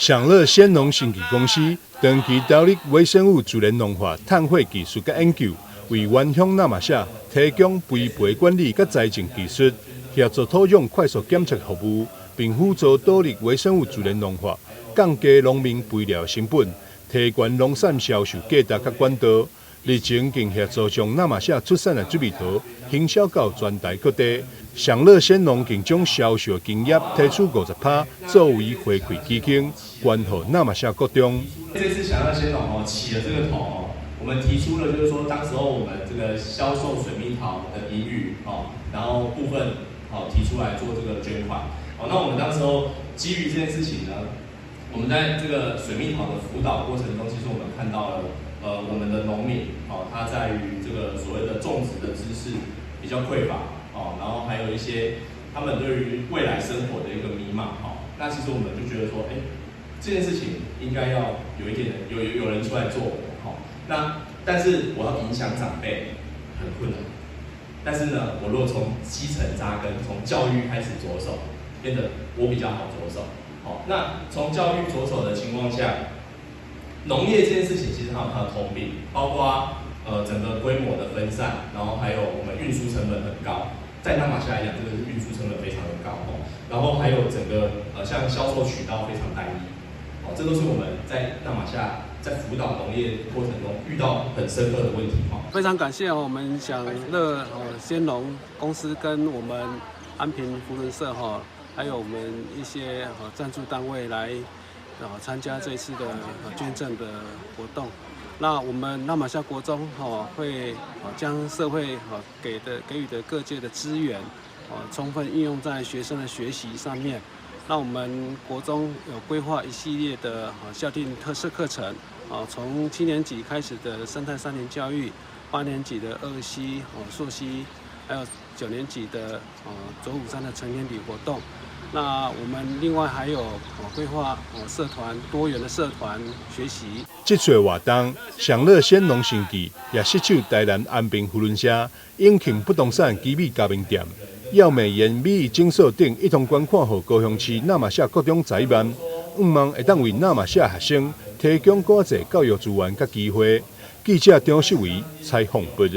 享乐鲜农生技公司长期投入微生物自然农化碳汇技术甲研究，为原乡那玛夏提供肥培管理甲栽种技术，协助土壤快速检测服务，并辅助导入微生物自然农化，降低农民肥料成本，提高农产销售价值甲管道。日前更协助将那玛夏出产的水蜜桃行销到全台各地。享乐鲜农更将销售经验提出50%，作为回馈基金，捐予那玛夏国中。这次享乐鲜农起了这个头我们提出了就是说，当时候我们这个销售水蜜桃的盈余然后部分提出来做这个捐款那我们当时候基于这件事情呢，我们在这个水蜜桃的辅导过程中，其实我们看到了我们的农民他在于这个所谓的种植的知识比较匮乏然后还有一些他们对于未来生活的一个迷茫那其实我们就觉得说，这件事情应该要有一点有人出来做那但是我要影响长辈很困难，但是呢，我如果从基层扎根，从教育开始着手，变得我比较好着手那从教育着手的情况下，农业这件事情其实它有它的通病，包括整个规模的分散，然后还有我们运输成本很高，在那玛夏来讲，这个是运输成本非常的高然后还有整个像销售渠道非常单一这都是我们在那玛夏在辅导农业过程中遇到很深刻的问题非常感谢我们享乐鲜农公司跟我们安平福伦社还有我们一些赞助单位来参加这一次的捐赠的活动。那我们那玛夏国中会将社会给予的各界的资源充分运用在学生的学习上面。那我们国中有规划一系列的校定特色课程从7年级开始的生态3年教育，8年级的2西溯溪，还有9年级的左虎山的成年礼活动。那我们另外还有规划社团多元的社团学习。这次活动，享乐鲜农生技也携手台南安平福伦社、永庆不动产基美加盟店、耀美妍美艺诊所等一同捐款，予高雄市那玛夏国中1万，望会当为那玛夏学生提供更多教育资源甲机会。记者张世维采访报道。